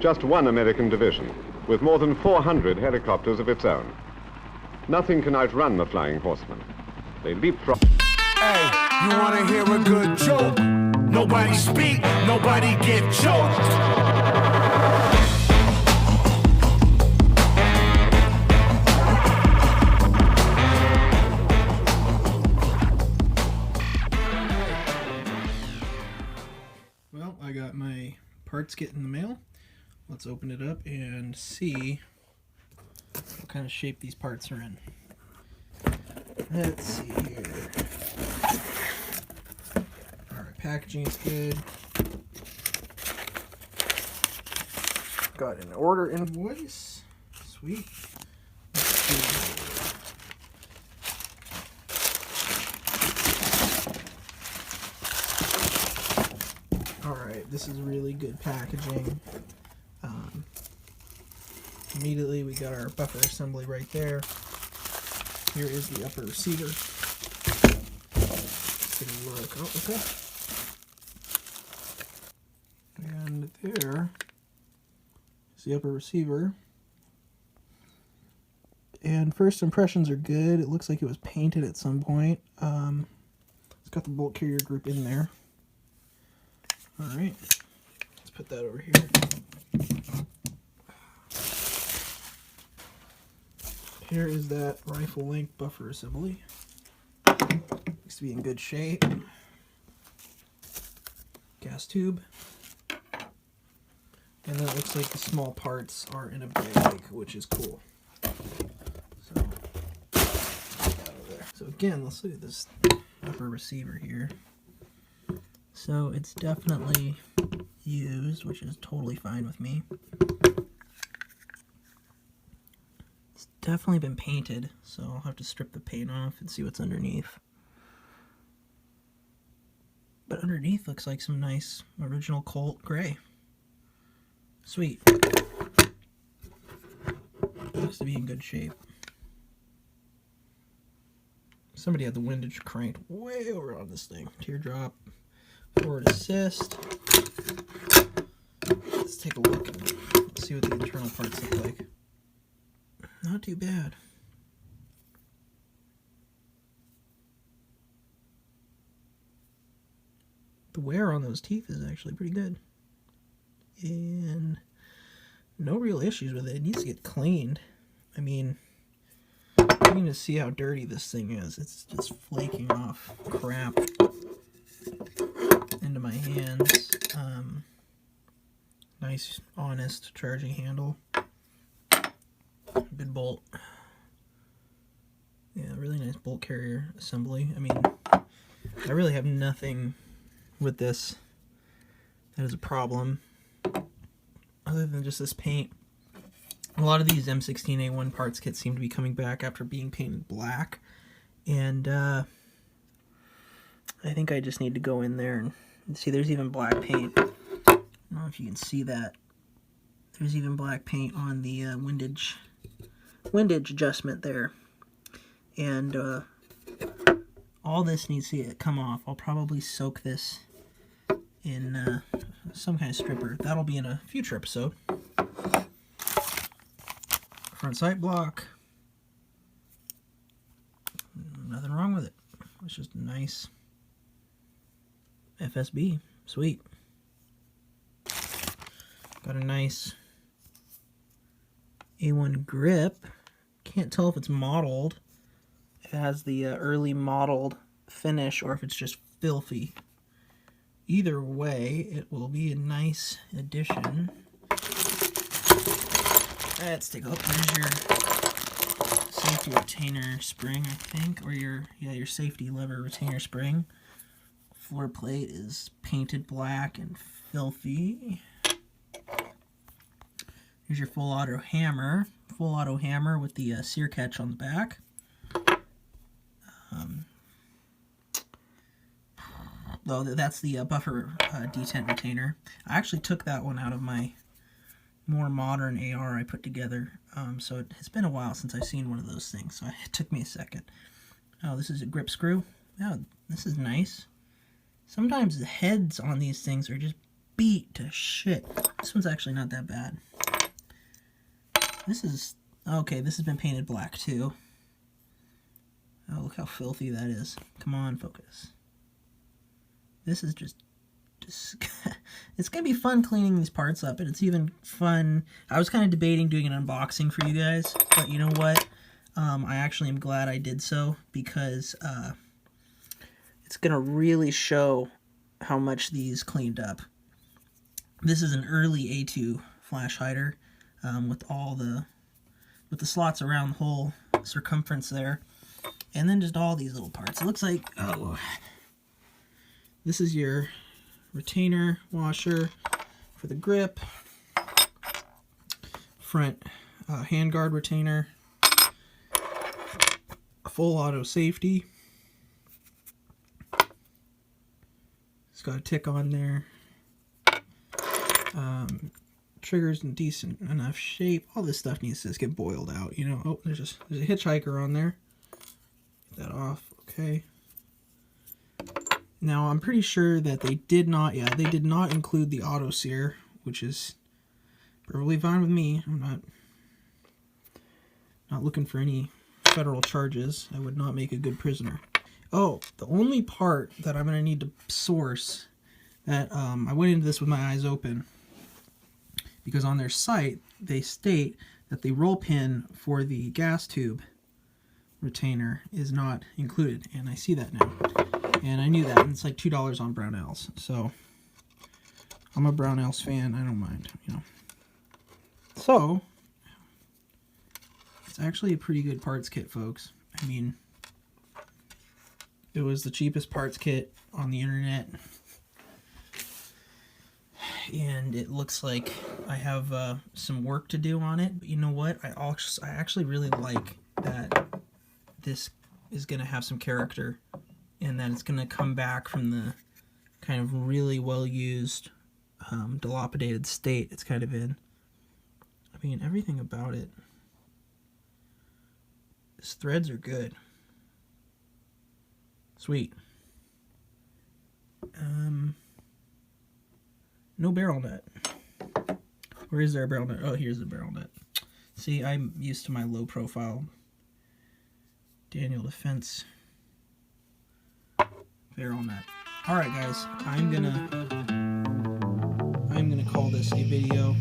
Just one American division, with more than 400 helicopters of its own. Nothing can outrun the Flying Horsemen. They leapfrog. Hey, you wanna hear a good joke? Nobody speak, nobody get choked. Well, I got my parts kit in the mail. Let's open it up and see what kind of shape these parts are in. Let's see here. Alright, packaging is good. Got an order invoice. Sweet. Let's see. Alright, this is really good packaging. Immediately we got our buffer assembly right there. Here is the upper receiver. Let's take a look. Oh, okay. And there is the upper receiver. And first impressions are good. It looks like it was painted at some point. It's got the bolt carrier group in there. Alright, let's put that over here. Here is that rifle length buffer assembly. Looks to be in good shape. Gas tube. And then it looks like the small parts are in a bag, which is cool. So, so again, let's look at this upper receiver here. So it's definitely used, which is totally fine with me. It's definitely been painted, so I'll have to strip the paint off and see what's underneath. But underneath looks like some nice original Colt gray. Sweet. Looks to be in good shape. Somebody had the windage cranked way over on this thing. Teardrop. Forward assist. Let's take a look and see what the internal parts look like. Not too bad. The wear on those teeth is actually pretty good. And no real issues with it. It needs to get cleaned. I mean, you need to see how dirty this thing is. It's just flaking off crap into my hands. Nice, honest charging handle. Good bolt. Yeah, really nice bolt carrier assembly. I mean, I really have nothing with this that is a problem other than just this paint. A lot of these M16A1 parts kits seem to be coming back after being painted black, and I think I just need to go in there and see. There's even black paint. I don't know if you can see that. There's even black paint on the windage adjustment there, and all this needs to come off. I'll probably soak this in some kind of stripper. That'll be in a future episode. Front sight block. Nothing wrong with it. It's just nice FSB. Sweet. Got a nice A1 grip. Can't tell if it's modeled. If it has the early modeled finish or if it's just filthy. Either way, it will be a nice addition. Let's take a look. There's your safety retainer spring, I think, or your safety lever retainer spring. Floor plate is painted black and filthy. Here's your full auto hammer with the sear catch on the back. Though that's the buffer detent retainer. I actually took that one out of my more modern AR I put together, so it's been a while since I've seen one of those things, so it took me a second. Oh, this is a grip screw. Yeah, this is nice. Sometimes the heads on these things are just beat to shit. This one's actually not that bad. This is, okay, this has been painted black too. Oh, look how filthy that is. Come on, focus. This is just it's going to be fun cleaning these parts up, and it's even fun. I was kind of debating doing an unboxing for you guys, but you know what? I actually am glad I did so, because it's going to really show how much these cleaned up. This is an early A2 flash hider with the slots around the whole circumference there, and then just all these little parts. It looks like, oh, this is your retainer washer for the grip, front handguard retainer, full auto safety. It's got a tick on there. Triggers in decent enough shape. All this stuff needs to just get boiled out, you know. Oh, there's a hitchhiker on there. Get that off. Okay. Now, I'm pretty sure that they did not include the auto sear, which is perfectly fine with me. I'm not looking for any federal charges. I would not make a good prisoner. Oh, the only part that I'm going to need to source that I went into this with my eyes open, because on their site they state that the roll pin for the gas tube retainer is not included, and I see that now. And I knew that, and it's like $2 on Brownells. So I'm a Brownells fan. I don't mind, you know. So it's actually a pretty good parts kit, folks. I mean, it was the cheapest parts kit on the internet, and it looks like I have some work to do on it. But you know what? I actually really like that this is going to have some character, and that it's going to come back from the kind of really well-used, dilapidated state it's kind of in. I mean, everything about it. These threads are good. Sweet. No barrel nut. Where is there a barrel nut? Oh, here's the barrel nut. See, I'm used to my low-profile Daniel Defense barrel nut. All right, guys, I'm gonna call this a video.